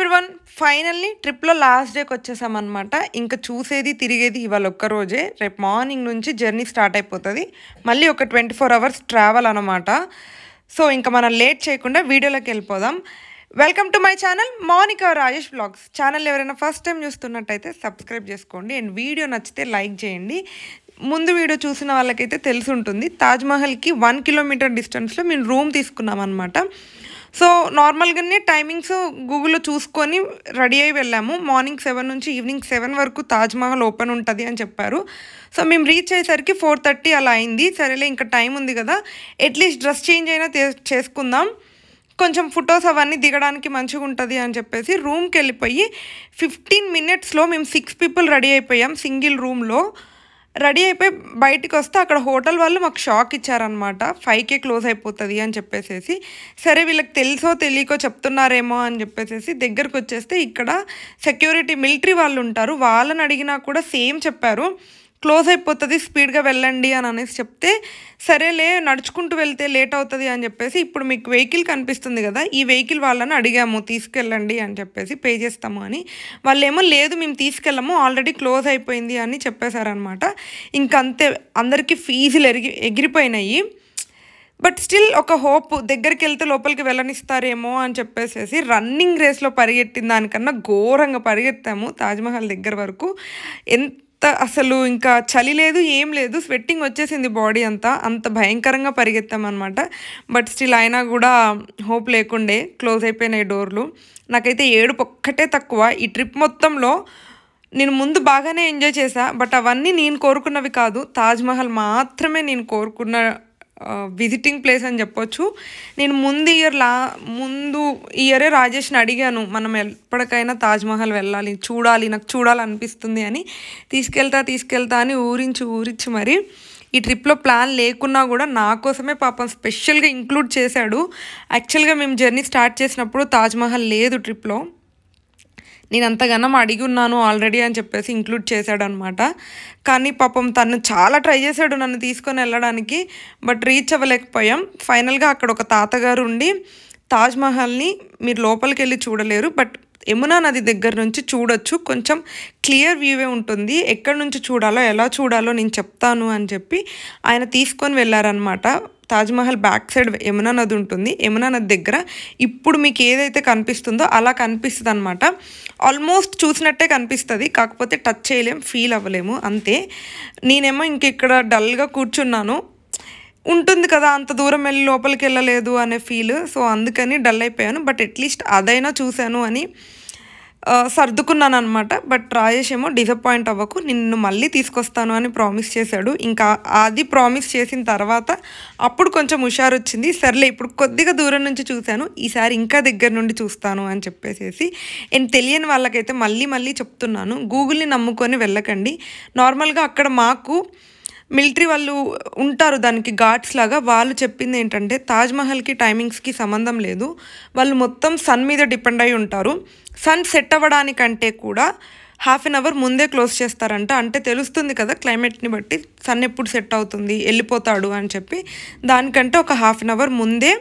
Everyone finally ట్రిప్లో last డేకి వచ్చేసామన్నమాట. ఇంకా చూసేది తిరిగేది ఇవాళ ఒక్క రోజే. రేపు మార్నింగ్ నుంచి జర్నీ స్టార్ట్ అయిపోతుంది. మళ్ళీ ఒక 24 hours ట్రావెల్ అనమాట. సో ఇంకా మనం లేట్ చేయకుండా వీడియోలోకి వెళ్ళిపోదాం. Welcome to my channel Monica Rajesh vlogs. Channel ఎవరైనా ఫస్ట్ టైం చూస్తున్నట్టయితే సబ్స్క్రైబ్ చేసుకోండి అండ్ వీడియో నచ్చితే లైక్ చేయండి. ముందు వీడియో చూసిన వాళ్ళకైతే తెలిసి ఉంటుంది, తాజ్మహల్కి 1 kilometer డిస్టెన్స్లో మేము రూమ్ తీసుకున్నాం అనమాట. సో నార్మల్గానే టైమింగ్స్ గూగుల్లో చూసుకొని రెడీ అయ్యి వెళ్ళాము. మార్నింగ్ 7 నుంచి ఈవినింగ్ 7 వరకు తాజ్మహల్ ఓపెన్ ఉంటుంది అని చెప్పారు. సో మేము రీచ్ అయ్యేసరికి 4:30 అలా అయింది. సరేలే ఇంకా టైం ఉంది కదా, అట్లీస్ట్ డ్రెస్ చేంజ్ అయినా చేసుకుందాం, కొంచెం ఫొటోస్ అవన్నీ దిగడానికి మంచిగా ఉంటుంది అని చెప్పేసి రూమ్కి వెళ్ళిపోయి 15 minutesలో మేము 6 people రెడీ అయిపోయాం. సింగిల్ రూమ్లో రెడీ అయిపోయి బయటికి వస్తే అక్కడ హోటల్ వాళ్ళు మాకు షాక్ ఇచ్చారనమాట. 5K క్లోజ్ అయిపోతుంది అని చెప్పేసి. సరే వీళ్ళకి తెలుసో తెలియకో చెప్తున్నారేమో అని చెప్పేసి దగ్గరకు వచ్చేస్తే ఇక్కడ సెక్యూరిటీ మిలిటరీ వాళ్ళు ఉంటారు, వాళ్ళని అడిగినా కూడా సేమ్ చెప్పారు, క్లోజ్ అయిపోతుంది స్పీడ్గా వెళ్ళండి అని అనేసి చెప్తే సరేలే నడుచుకుంటూ వెళ్తే లేట్ అవుతుంది అని చెప్పేసి ఇప్పుడు మీకు వెహికల్ కనిపిస్తుంది కదా, ఈ వెహికల్ వాళ్ళని అడిగాము తీసుకెళ్ళండి అని చెప్పేసి, పే చేస్తాము అని. వాళ్ళేమో లేదు మేము తీసుకెళ్ళము ఆల్రెడీ క్లోజ్ అయిపోయింది అని చెప్పేశారనమాట. ఇంకంతే అందరికీ ఫీజులు ఎగిరిపోయినాయి. బట్ స్టిల్ ఒక హోప్, దగ్గరికి వెళ్తే లోపలికి వెళ్ళనిస్తారేమో అని చెప్పేసి రన్నింగ్ రేస్లో పరిగెట్టిన దానికన్నా ఘోరంగా పరిగెత్తాము తాజ్మహల్ దగ్గర వరకు. అసలు ఇంకా చలి లేదు ఏం లేదు, స్వెట్టింగ్ వచ్చేసింది బాడీ అంతా, అంత భయంకరంగా పరిగెత్తామన్నమాట. బట్ స్టిల్ అయినా కూడా హోప్ లేకుండే, క్లోజ్ అయిపోయినాయి డోర్లు. నాకైతే ఏడుపు ఒక్కటే తక్కువ ఈ ట్రిప్ మొత్తంలో. నేను ముందు బాగానే ఎంజాయ్ చేశా, బట్ అవన్నీ నేను కోరుకున్నవి కాదు. తాజ్మహల్ మాత్రమే నేను కోరుకున్న విజిటింగ్ ప్లేస్ అని చెప్పొచ్చు. నేను ముందు ఇయరే రాజేష్ని అడిగాను, మనం ఎప్పటికైనా తాజ్మహల్ వెళ్ళాలి, చూడాలి, నాకు చూడాలనిపిస్తుంది అని. తీసుకెళ్తా అని ఊరించి మరి ఈ ట్రిప్లో ప్లాన్ లేకున్నా కూడా నా కోసమే పాపం స్పెషల్గా ఇంక్లూడ్ చేశాడు. యాక్చువల్గా మేము జర్నీ స్టార్ట్ చేసినప్పుడు తాజ్మహల్ లేదు ట్రిప్లో, నేను అంతగానం అడిగి ఉన్నాను ఆల్రెడీ అని చెప్పేసి ఇంక్లూడ్ చేశాడు అనమాట. కానీ పాపం తను చాలా ట్రై చేశాడు నన్ను తీసుకొని వెళ్ళడానికి, బట్ రీచ్ అవ్వలేకపోయాం. ఫైనల్గా అక్కడ ఒక తాతగారు ఉండి తాజ్మహల్ని మీరు లోపలికి వెళ్ళి చూడలేరు, బట్ యమునా నది దగ్గర నుంచి చూడొచ్చు, కొంచెం క్లియర్ వ్యూవే ఉంటుంది, ఎక్కడి నుంచి చూడాలో ఎలా చూడాలో నేను చెప్తాను అని చెప్పి ఆయన తీసుకొని వెళ్ళారనమాట. తాజ్మహల్ బ్యాక్ సైడ్ యమునా నది ఉంటుంది. యమునా నది దగ్గర ఇప్పుడు మీకు ఏదైతే కనిపిస్తుందో అలా కనిపిస్తుంది అనమాట. ఆల్మోస్ట్ చూసినట్టే కనిపిస్తుంది, కాకపోతే టచ్ చేయలేం, ఫీల్ అవ్వలేము అంతే. నేనేమో ఇంక ఇక్కడ డల్గా కూర్చున్నాను, ఉంటుంది కదా అంత దూరం వెళ్ళి లోపలికి వెళ్ళలేదు అనే ఫీల్, సో అందుకని డల్ అయిపోయాను. బట్ అట్లీస్ట్ అదైనా చూశాను అని సర్దుకున్నాను అనమాట. బట్ రాజేష్ ఏమో డిసప్పాయింట్ అవ్వకు, నిన్ను మళ్ళీ తీసుకొస్తాను అని ప్రామిస్ చేశాడు. ఇంకా అది ప్రామిస్ చేసిన తర్వాత అప్పుడు కొంచెం హుషారు వచ్చింది. సర్లే ఇప్పుడు కొద్దిగా దూరం నుంచి చూశాను, ఈసారి ఇంకా దగ్గర నుండి చూస్తాను అని చెప్పేసి. నేను తెలియని వాళ్ళకైతే మళ్ళీ చెప్తున్నాను, గూగుల్ని నమ్ముకొని వెళ్ళకండి. నార్మల్గా అక్కడ మాకు మిలిటరీ వాళ్ళు ఉంటారు, దానికి గార్డ్స్ లాగా, వాళ్ళు చెప్పింది ఏంటంటే తాజ్మహల్కి టైమింగ్స్కి సంబంధం లేదు, వాళ్ళు మొత్తం సన్ మీద డిపెండ్ అయి ఉంటారు. సన్ సెట్ అవ్వడానికంటే కూడా 1/2 hour ముందే క్లోజ్ చేస్తారంట. అంటే తెలుస్తుంది కదా క్లైమేట్ని బట్టి సన్ ఎప్పుడు సెట్ అవుతుంది, వెళ్ళిపోతాడు అని చెప్పి, దానికంటే ఒక 1/2 hour ముందే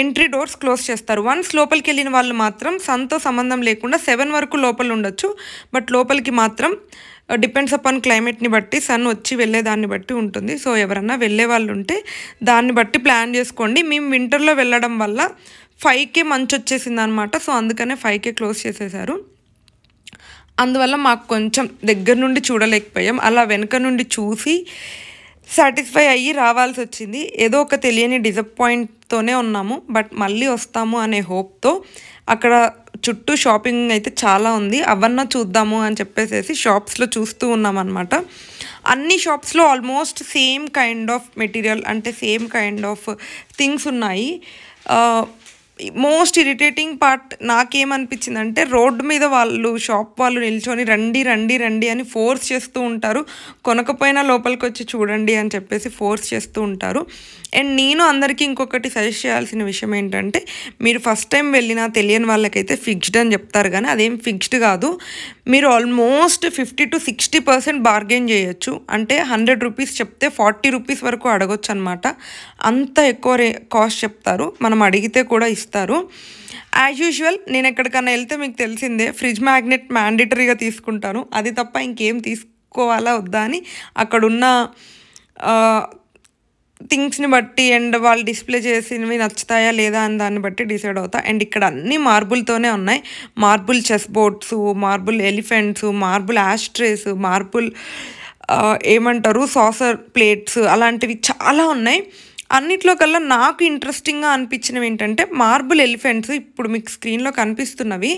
ఎంట్రీ డోర్స్ క్లోజ్ చేస్తారు. వన్స్ లోపలికి వెళ్ళిన వాళ్ళు మాత్రం సన్తో సంబంధం లేకుండా 7 వరకు లోపల ఉండొచ్చు, బట్ లోపలికి మాత్రం డిపెండ్స్ అపాన్ క్లైమేట్ని బట్టి, సన్ వచ్చి వెళ్ళేదాన్ని బట్టి ఉంటుంది. సో ఎవరన్నా వెళ్ళే వాళ్ళు ఉంటే దాన్ని బట్టి ప్లాన్ చేసుకోండి. మేము వింటర్లో వెళ్ళడం వల్ల 5K మంచు వచ్చేసింది అనమాట, సో అందుకనే 5K క్లోజ్ చేసేసారు. అందువల్ల మాకు కొంచెం దగ్గర నుండి చూడలేకపోయాం, అలా వెనక నుండి చూసి సాటిస్ఫై అయ్యి రావాల్సి వచ్చింది. ఏదో ఒక తెలియని డిసప్పాయింట్తోనే ఉన్నాము, బట్ మళ్ళీ వస్తాము అనే హోప్తో. అక్కడ చుట్టూ షాపింగ్ అయితే చాలా ఉంది, అవన్నా చూద్దాము అని చెప్పేసి షాప్స్లో చూస్తూ ఉన్నాం అనమాట. అన్ని షాప్స్లో almost same kind of material, అంటే సేమ్ కైండ్ ఆఫ్ థింగ్స్ ఉన్నాయి. మోస్ట్ ఇరిటేటింగ్ పార్ట్ నాకేమనిపించింది అంటే, రోడ్డు మీద షాప్ వాళ్ళు నిల్చొని రండి అని ఫోర్స్ చేస్తూ ఉంటారు, కొనకపోయినా లోపలికి వచ్చి చూడండి అని చెప్పేసి ఫోర్స్ చేస్తూ ఉంటారు. అండ్ నేను అందరికీ ఇంకొకటి సజెస్ట్ చేయాల్సిన విషయం ఏంటంటే, మీరు ఫస్ట్ టైం వెళ్ళినా తెలియని వాళ్ళకైతే ఫిక్స్డ్ అని చెప్తారు, కానీ అదేం ఫిక్స్డ్ కాదు. మీరు ఆల్మోస్ట్ 50 to 60% బార్గెన్ చేయొచ్చు. అంటే 100 rupees చెప్తే 40 rupees వరకు అడగొచ్చు అనమాట. అంత ఎక్కువ కాస్ట్ చెప్తారు, మనం అడిగితే కూడా ఇస్తారు. ఇస్తారు. యాజ్ యూజువల్ నేను ఎక్కడికన్నా వెళ్తే మీకు తెలిసిందే, ఫ్రిడ్జ్ మ్యాగ్నెట్ మ్యాండేటరీగా తీసుకుంటాను. అది తప్ప ఇంకేం తీసుకోవాలా వద్దా అని అక్కడున్న థింగ్స్ని బట్టి అండ్ వాళ్ళు డిస్ప్లే చేసినవి నచ్చుతాయా లేదా అని దాన్ని బట్టి డిసైడ్ అవుతా. అండ్ ఇక్కడ అన్నీ మార్బుల్తోనే ఉన్నాయి. Marble chess boards, marble elephants, marble ashtrays, marble ఏమంటారు సాసర్ ప్లేట్స్, అలాంటివి చాలా ఉన్నాయి. అన్నిట్లో కల్లా నాకు ఇంట్రెస్టింగ్గా అనిపించినవి ఏంటంటే మార్బుల్ ఎలిఫెంట్స్. ఇప్పుడు మీకు స్క్రీన్లో కనిపిస్తున్నవి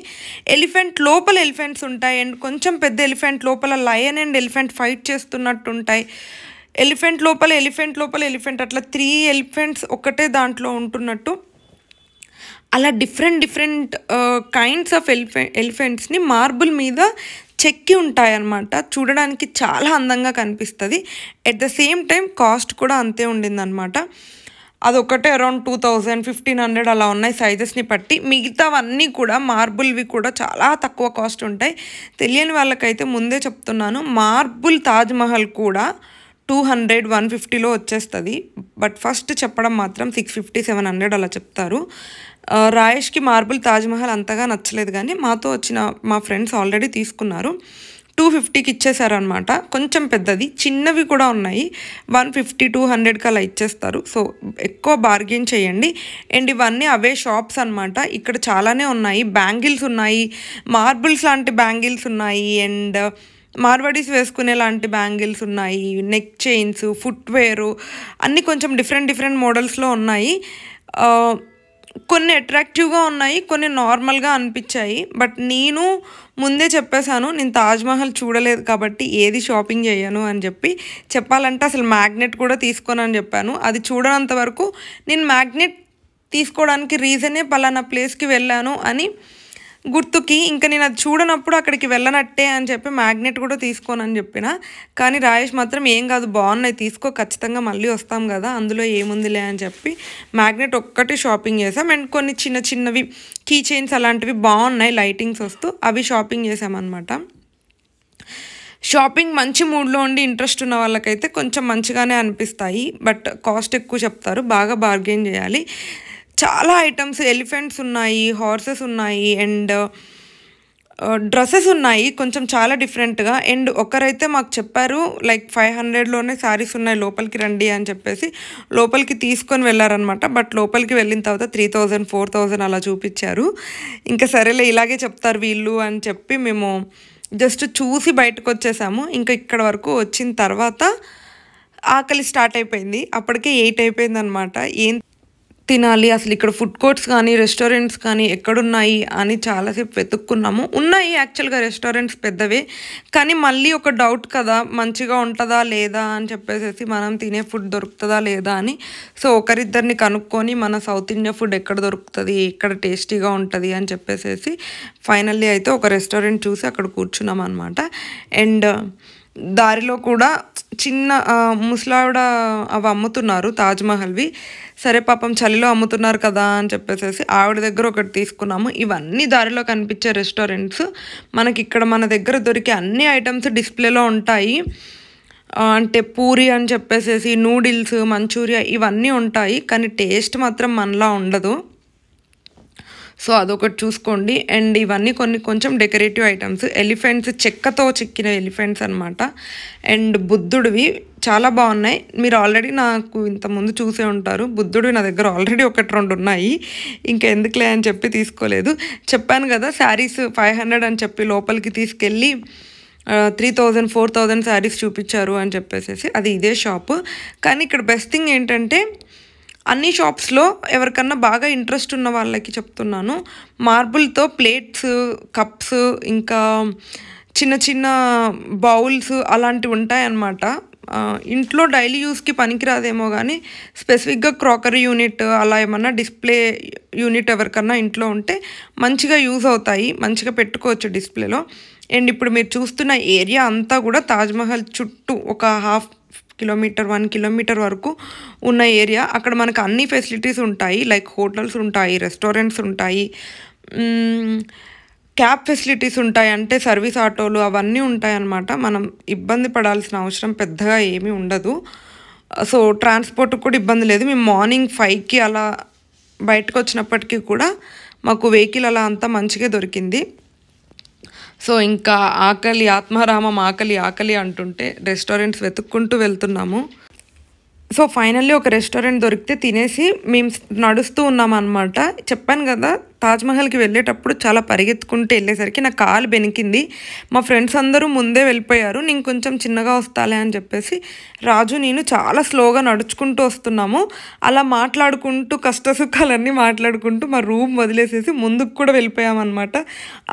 ఎలిఫెంట్ లోపల ఎలిఫెంట్స్ ఉంటాయి. అండ్ కొంచెం పెద్ద ఎలిఫెంట్ లోపల లయన్ అండ్ ఎలిఫెంట్ ఫైట్ చేస్తున్నట్టు ఉంటాయి. ఎలిఫెంట్ లోపల ఎలిఫెంట్ అట్లా 3 ఎలిఫెంట్స్ ఒకటే దాంట్లో ఉంటున్నట్టు, అలా డిఫరెంట్ కైండ్స్ ఆఫ్ ఎలిఫెంట్స్ని మార్బుల్ మీద చెక్కి ఉంటాయన్నమాట. చూడడానికి చాలా అందంగా కనిపిస్తుంది. At the same time cost కూడా అంతే ఉండిందనమాట. అదొకటే అరౌండ్ 2000, 1500 అలా ఉన్నాయి సైజెస్ని బట్టి. మిగతావన్నీ కూడా మార్బుల్వి కూడా చాలా తక్కువ కాస్ట్ ఉంటాయి. తెలియని వాళ్ళకైతే ముందే చెప్తున్నాను, మార్బుల్ తాజ్మహల్ కూడా 200, 150లో వచ్చేస్తుంది. బట్ ఫస్ట్ చెప్పడం మాత్రం 650, 700 అలా చెప్తారు. రాయేష్కి మార్బుల్ తాజ్మహల్ అంతగా నచ్చలేదు, కానీ మాతో వచ్చిన మా ఫ్రెండ్స్ ఆల్రెడీ తీసుకున్నారు. 250కి ఇచ్చేసారనమాట. కొంచెం పెద్దది, చిన్నవి కూడా ఉన్నాయి. 150, 200కి అలా ఇచ్చేస్తారు. సో ఎక్కువ బార్గెన్ చేయండి. అండ్ ఇవన్నీ అవే షాప్స్ అనమాట. ఇక్కడ చాలానే ఉన్నాయి. బ్యాంగిల్స్ ఉన్నాయి, మార్బుల్స్ లాంటి బ్యాంగిల్స్ ఉన్నాయి, అండ్ మార్వాడీస్ వేసుకునే లాంటి బ్యాంగిల్స్ ఉన్నాయి, నెక్ చైన్స్, ఫుట్వేరు అన్నీ కొంచెం డిఫరెంట్ మోడల్స్లో ఉన్నాయి. కొన్ని అట్రాక్టివ్గా ఉన్నాయి, కొన్ని నార్మల్గా అనిపించాయి. బట్ నేను ముందే చెప్పేశాను, నేను తాజ్మహల్ చూడలేదు కాబట్టి ఏది షాపింగ్ చేయను అని చెప్పాలంటే అసలు మ్యాగ్నెట్ కూడా తీసుకోను అని చెప్పాను. అది చూడనంత వరకు నేను మ్యాగ్నెట్ తీసుకోవడానికి రీజనే పలానా ప్లేస్కి వెళ్ళాను అని గుర్తుకి, ఇంకా నేను అది చూడనప్పుడు అక్కడికి వెళ్ళనట్టే అని చెప్పి మ్యాగ్నెట్ కూడా తీసుకోనని చెప్పిన. కానీ రాయేష్ మాత్రం ఏం కాదు, బాగున్నాయి తీసుకో, ఖచ్చితంగా మళ్ళీ వస్తాం కదా, అందులో ఏముందిలే అని చెప్పి మ్యాగ్నెట్ ఒక్కటి షాపింగ్ చేసాం. అండ్ కొన్ని చిన్నవి కీ చైన్స్ అలాంటివి బాగున్నాయి లైటింగ్స్ వస్తూ, అవి షాపింగ్ చేసామన్నమాట. షాపింగ్ మంచి మూడ్లో ఉండి ఇంట్రెస్ట్ ఉన్న వాళ్ళకైతే కొంచెం మంచిగానే అనిపిస్తాయి. బట్ కాస్ట్ ఎక్కువ చెప్తారు, బాగా బార్గెన్ చేయాలి. చాలా ఐటమ్స్, ఎలిఫెంట్స్ ఉన్నాయి, హార్సెస్ ఉన్నాయి, అండ్ డ్రెస్సెస్ ఉన్నాయి కొంచెం చాలా డిఫరెంట్గా. అండ్ ఒకరైతే మాకు చెప్పారు లైక్ 500లోనే శారీస్ ఉన్నాయి లోపలికి రండి అని చెప్పేసి లోపలికి తీసుకొని వెళ్ళారనమాట. బట్ లోపలికి వెళ్ళిన తర్వాత 3000, 4000 అలా చూపించారు. ఇంకా సరేలే ఇలాగే చెప్తారు వీళ్ళు అని చెప్పి మేము జస్ట్ చూసి బయటకు వచ్చేసాము. ఇంకా ఇక్కడ వరకు వచ్చిన తర్వాత ఆకలి స్టార్ట్ అయిపోయింది. అప్పటికే 8 అయిపోయింది అనమాట. ఏం తినాలి అసలు, ఇక్కడ ఫుడ్ కోర్ట్స్ కానీ రెస్టారెంట్స్ కానీ ఎక్కడున్నాయి అని చాలాసేపు వెతుక్కున్నాము. ఉన్నాయి యాక్చువల్గా రెస్టారెంట్స్ పెద్దవే, కానీ మళ్ళీ ఒక డౌట్ కదా, మంచిగా ఉంటుందా లేదా అని చెప్పేసి, మనం తినే ఫుడ్ దొరుకుతుందా లేదా అని. సో ఒకరిద్దరిని కనుక్కొని మన సౌత్ ఇండియా ఫుడ్ ఎక్కడ దొరుకుతుంది, ఎక్కడ టేస్టీగా ఉంటుంది అని చెప్పేసి ఫైనల్లీ అయితే ఒక రెస్టారెంట్ చూసి అక్కడ కూర్చున్నాం అనమాట. అండ్ దారిలో కూడా చిన్న ముసలావిడ అవి అమ్ముతున్నారు తాజ్మహల్వి. సరే పాపం చలిలో అమ్ముతున్నారు కదా అని చెప్పేసి ఆవిడ దగ్గర ఒకటి తీసుకున్నాము. ఇవన్నీ దారిలో కనిపించే రెస్టారెంట్స్. మనకి ఇక్కడ మన దగ్గర దొరికే అన్ని ఐటమ్స్ డిస్ప్లేలో ఉంటాయి. అంటే పూరి అని చెప్పేసి, నూడిల్స్, మంచూరియా ఇవన్నీ ఉంటాయి, కానీ టేస్ట్ మాత్రం మనలా ఉండదు. సో అదొకటి చూసుకోండి. అండ్ ఇవన్నీ కొంచెం డెకరేటివ్ ఐటమ్స్, ఎలిఫెంట్స్, చెక్కతో చెక్కిన ఎలిఫెంట్స్ అనమాట. అండ్ బుద్ధుడివి చాలా బాగున్నాయి. మీరు ఆల్రెడీ నాకు ఇంతకుముందు చూసే ఉంటారు. బుద్ధుడు నా దగ్గర ఆల్రెడీ 1-2 ఉన్నాయి, ఇంకా ఎందుకులే అని చెప్పి తీసుకోలేదు. చెప్పాను కదా శారీస్ 500 అని చెప్పి లోపలికి తీసుకెళ్ళి 3000, 4000 శారీస్ చూపించారు అని చెప్పేసి, అది ఇదే షాపు. కానీ ఇక్కడ బెస్ట్ థింగ్ ఏంటంటే అన్ని షాప్స్లో ఎవరికన్నా బాగా ఇంట్రెస్ట్ ఉన్న వాళ్ళకి చెప్తున్నాను, మార్బుల్తో ప్లేట్స్, కప్స్, ఇంకా చిన్న బౌల్స్ అలాంటివి ఉంటాయన్నమాట. ఇంట్లో డైలీ యూస్కి పనికిరాదేమో కానీ స్పెసిఫిక్గా క్రాకరీ యూనిట్ అలా ఏమన్నా డిస్ప్లే యూనిట్ ఎవరికన్నా ఇంట్లో ఉంటే మంచిగా యూజ్ అవుతాయి, మంచిగా పెట్టుకోవచ్చు డిస్ప్లేలో. అండ్ ఇప్పుడు మీరు చూస్తున్న ఏరియా అంతా కూడా తాజ్మహల్ చుట్టూ ఒక 1/2 కిలోమీటర్ 1 కిలోమీటర్ వరకు ఉన్న ఏరియా. అక్కడ మనకు అన్ని ఫెసిలిటీస్ ఉంటాయి, లైక్ హోటల్స్ ఉంటాయి, రెస్టారెంట్స్ ఉంటాయి, క్యాబ్ ఫెసిలిటీస్ ఉంటాయి, అంటే సర్వీస్ ఆటోలు అవన్నీ ఉంటాయి అన్నమాట. మనం ఇబ్బంది పడాల్సిన అవసరం పెద్దగా ఏమీ ఉండదు. సో ట్రాన్స్పోర్ట్ కూడా ఇబ్బంది లేదు. మేము మార్నింగ్ 5కి అలా బయటకు వచ్చినప్పటికీ కూడా మాకు వెహికల్ అలా అంతా మంచిగా దొరికింది. సో ఇంకా ఆకలి ఆత్మారామం ఆకలి అంటుంటే రెస్టారెంట్స్ వెతుక్కుంటూ వెళ్తున్నాము. సో ఫైనల్లీ ఒక రెస్టారెంట్ దొరికితే తినేసి మేము నడుస్తూ ఉన్నామన్నమాట. చెప్పాను కదా, తాజ్మహల్కి వెళ్ళేటప్పుడు చాలా పరిగెత్తుకుంటూ వెళ్ళేసరికి నా కాలు బెనికింది. మా ఫ్రెండ్స్ అందరూ ముందే వెళ్ళిపోయారు. నేను కొంచెం చిన్నగా వస్తాలే అని చెప్పేసి రాజు నేను చాలా స్లోగా నడుచుకుంటూ వస్తున్నాము. అలా మాట్లాడుకుంటూ కష్టసుఖాలన్నీ మాట్లాడుకుంటూ మా రూమ్ వదిలేసేసి ముందుకు కూడా వెళ్ళిపోయామన్నమాట.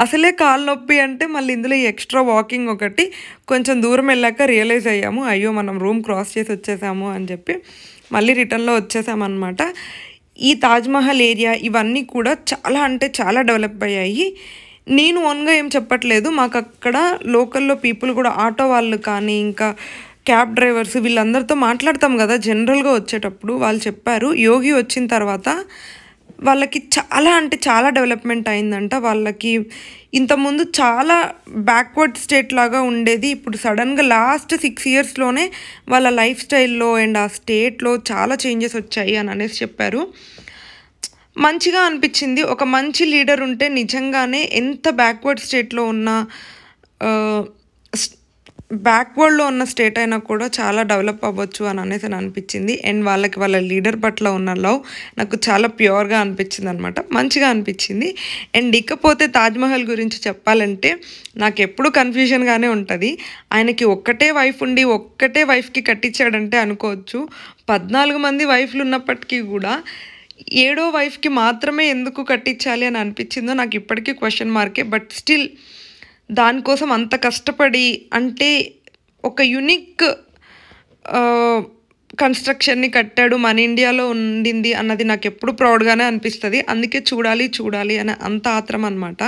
అసలే కాలు నొప్పి అంటే మళ్ళీ ఇందులో ఈ ఎక్స్ట్రా వాకింగ్ ఒకటి. కొంచెం దూరం వెళ్ళాక రియలైజ్ అయ్యాము, అయ్యో మనం రూమ్ క్రాస్ చేసి వచ్చేసాము అని చెప్పి మళ్ళీ రిటర్న్లో వచ్చేసామన్నమాట. ఈ తాజ్మహల్ ఏరియా ఇవన్నీ కూడా చాలా అంటే చాలా డెవలప్ అయ్యాయి. నేను ఓన్గా ఏం చెప్పట్లేదు, మాకు అక్కడ లోకల్లో పీపుల్ కూడా ఆటో వాళ్ళు కానీ ఇంకా క్యాబ్ డ్రైవర్స్ వీళ్ళందరితో మాట్లాడతాం కదా జనరల్గా వచ్చేటప్పుడు, వాళ్ళు చెప్పారు యోగి వచ్చిన తర్వాత వాళ్ళకి చాలా అంటే చాలా డెవలప్మెంట్ అయిందంట. వాళ్ళకి ఇంతకుముందు చాలా బ్యాక్వర్డ్ స్టేట్ లాగా ఉండేది. ఇప్పుడు సడన్గా లాస్ట్ 6 ఇయర్స్లోనే వాళ్ళ లైఫ్ స్టైల్లో అండ్ ఆ స్టేట్లో చాలా చేంజెస్ వచ్చాయి అని అనేసి చెప్పారు. మంచిగా అనిపించింది. ఒక మంచి లీడర్ ఉంటే నిజంగానే ఎంత బ్యాక్వర్డ్ స్టేట్లో ఉన్న బ్యాక్వర్డ్లో ఉన్న స్టేట్ అయినా కూడా చాలా డెవలప్ అవ్వచ్చు అని అనేసి అనిపించింది. అండ్ వాళ్ళకి వాళ్ళ లీడర్ పట్ల ఉన్న లవ్ నాకు చాలా ప్యూర్గా అనిపించింది అనమాట, మంచిగా అనిపించింది. అండ్ ఇకపోతే తాజ్మహల్ గురించి చెప్పాలంటే నాకు ఎప్పుడు కన్ఫ్యూజన్గానే ఉంటుంది. ఆయనకి ఒక్కటే వైఫ్ ఉండి ఒక్కటే వైఫ్కి కట్టించాడంటే అనుకోవచ్చు. 14 మంది వైఫ్లు ఉన్నప్పటికీ కూడా 7వ వైఫ్కి మాత్రమే ఎందుకు కట్టించాలి అని అనిపించిందో నాకు ఇప్పటికీ క్వశ్చన్ మార్కే. బట్ స్టిల్ దానికోసం అంత కష్టపడి, అంటే ఒక యునిక్ కన్స్ట్రక్షన్ని కట్టాడు, మన ఇండియాలో ఉండింది అన్నది నాకు ఎప్పుడు ప్రౌడ్గానే అనిపిస్తుంది. అందుకే చూడాలి అని అంత ఆత్రం అనమాట,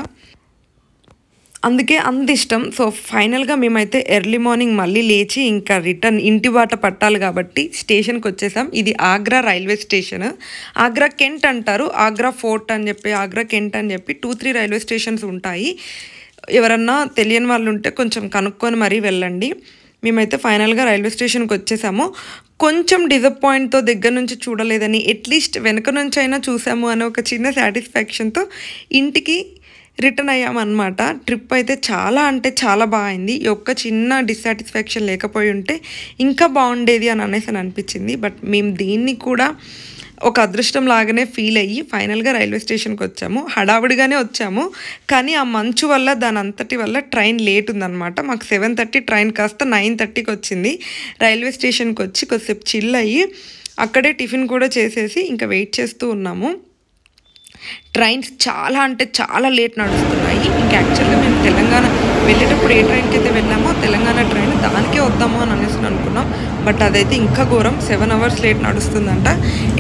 అందుకే అంత ఇష్టం. సో ఫైనల్గా మేమైతే ఎర్లీ మార్నింగ్ మళ్ళీ లేచి ఇంకా రిటర్న్ ఇంటి బాట పట్టాలి కాబట్టి స్టేషన్కి వచ్చేసాం. ఇది Agra railway station. Agra Kent అంటారు, ఆగ్రా ఫోర్ట్ అని చెప్పి, ఆగ్రా కెంట్ అని చెప్పి 2-3 రైల్వే స్టేషన్స్ ఉంటాయి. ఎవరన్నా తెలియని వాళ్ళు ఉంటే కొంచెం కనుక్కొని మరీ వెళ్ళండి. మేమైతే ఫైనల్గా రైల్వే స్టేషన్కి వచ్చేసాము. కొంచెం డిసప్పాయింట్తో దగ్గర నుంచి చూడలేదని, అట్లీస్ట్ వెనక నుంచి అయినా చూసాము అనే ఒక చిన్న సాటిస్ఫాక్షన్తో ఇంటికి రిటర్న్ అయ్యామన్నమాట. ట్రిప్ అయితే చాలా అంటే చాలా బాగా అయింది. ఈ ఒక్క చిన్న డిస్సాటిస్ఫాక్షన్ లేకపోయి ఉంటే ఇంకా బాగుండేది అని అనేసి అనిపించింది. బట్ మేము దీన్ని కూడా ఒక అదృష్టం లాగానే ఫీల్ అయ్యి ఫైనల్గా రైల్వే స్టేషన్కి వచ్చాము. హడావుడిగానే వచ్చాము, కానీ ఆ మంచు వల్ల దాని అంతటి వల్ల ట్రైన్ లేట్ ఉందన్నమాట. మాకు 7:30 ట్రైన్ కాస్త 9:30కి వచ్చింది. రైల్వే స్టేషన్కి వచ్చి కొద్దిసేపు చిల్ అయ్యి అక్కడే టిఫిన్ కూడా చేసేసి ఇంకా వెయిట్ చేస్తూ ఉన్నాము. ట్రైన్స్ చాలా అంటే చాలా లేట్ నడుస్తున్నాయి. ఇంకా యాక్చువల్గా మేము తెలంగాణ వెళ్ళేటప్పుడు ఏ ట్రైన్కి అయితే వెళ్ళామో తెలంగాణ ట్రైన్ దానికే వద్దాము అని అనేసి అనుకున్నాం. బట్ అదైతే ఇంకా ఘోరం, 7 అవర్స్ లేట్ నడుస్తుందంట.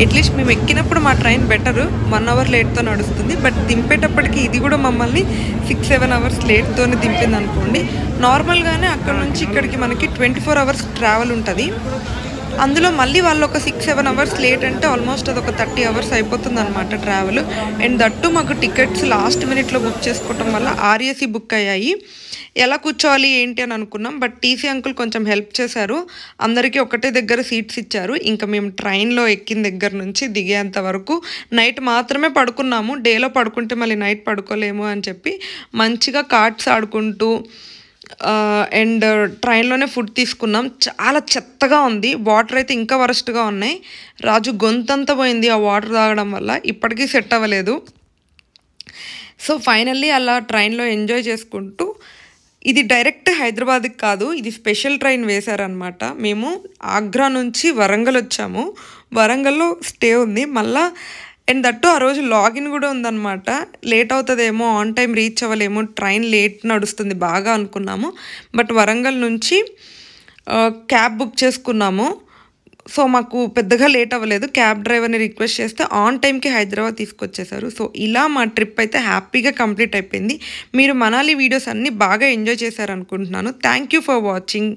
అట్లీస్ట్ మేము ఎక్కినప్పుడు మా ట్రైన్ బెటరు, 1 అవర్ లేట్తో నడుస్తుంది. బట్ దింపేటప్పటికి ఇది కూడా మమ్మల్ని 6-7 అవర్స్ లేట్తోనే దింపింది అనుకోండి. నార్మల్గానే అక్కడ నుంచి ఇక్కడికి మనకి 24 అవర్స్ ట్రావెల్ ఉంటుంది. అందులో మళ్ళీ వాళ్ళు ఒక 6-7 అవర్స్ లేట్ అంటే ఆల్మోస్ట్ అదొక 30 అవర్స్ అయిపోతుంది అనమాట ట్రావెల్. అండ్ దట్టు మాకు టికెట్స్ లాస్ట్ మినిట్లో బుక్ చేసుకోవటం వల్ల ఆర్ఏసీ బుక్ అయ్యాయి. ఎలా కూర్చోవాలి ఏంటి అని అనుకున్నాం. బట్ టీసీ అంకుల్ కొంచెం హెల్ప్ చేశారు, అందరికీ ఒకటే దగ్గర సీట్స్ ఇచ్చారు. ఇంకా మేము ట్రైన్లో ఎక్కిన దగ్గర నుంచి దిగేంత వరకు నైట్ మాత్రమే పడుకున్నాము. డేలో పడుకుంటే మళ్ళీ నైట్ పడుకోలేము అని చెప్పి మంచిగా కార్డ్స్ ఆడుకుంటూ అండ్ ట్రైన్లోనే ఫుడ్ తీసుకున్నాం. చాలా చెత్తగా ఉంది, వాటర్ అయితే ఇంకా వరస్ట్గా ఉన్నాయి. రాజు గొంతంతా పోయింది ఆ వాటర్ తాగడం వల్ల, ఇప్పటికీ సెట్ అవ్వలేదు. సో ఫైనల్లీ అలా ట్రైన్లో ఎంజాయ్ చేసుకుంటూ, ఇది డైరెక్ట్ హైదరాబాద్కి కాదు, ఇది స్పెషల్ ట్రైన్ వేశారనమాట. మేము ఆగ్రా నుంచి వరంగల్ వచ్చాము, వరంగల్లో స్టే ఉంది మళ్ళీ. అండ్ దట్టు ఆ రోజు లాగిన్ కూడా ఉందన్నమాట. లేట్ అవుతుందేమో, ఆన్ టైం రీచ్ అవ్వలేము, ట్రైన్ లేట్ నడుస్తుంది బాగా అనుకున్నాము. బట్ వరంగల్ నుంచి క్యాబ్ బుక్ చేసుకున్నాము. సో మాకు పెద్దగా లేట్ అవ్వలేదు. క్యాబ్ డ్రైవర్ని రిక్వెస్ట్ చేస్తే ఆన్ టైంకి హైదరాబాద్ తీసుకొచ్చేసారు. సో ఇలా మా ట్రిప్ అయితే హ్యాపీగా కంప్లీట్ అయిపోయింది. మీరు మనాలి వీడియోస్ అన్నీ బాగా ఎంజాయ్ చేశారనుకుంటున్నాను. Thank you for watching.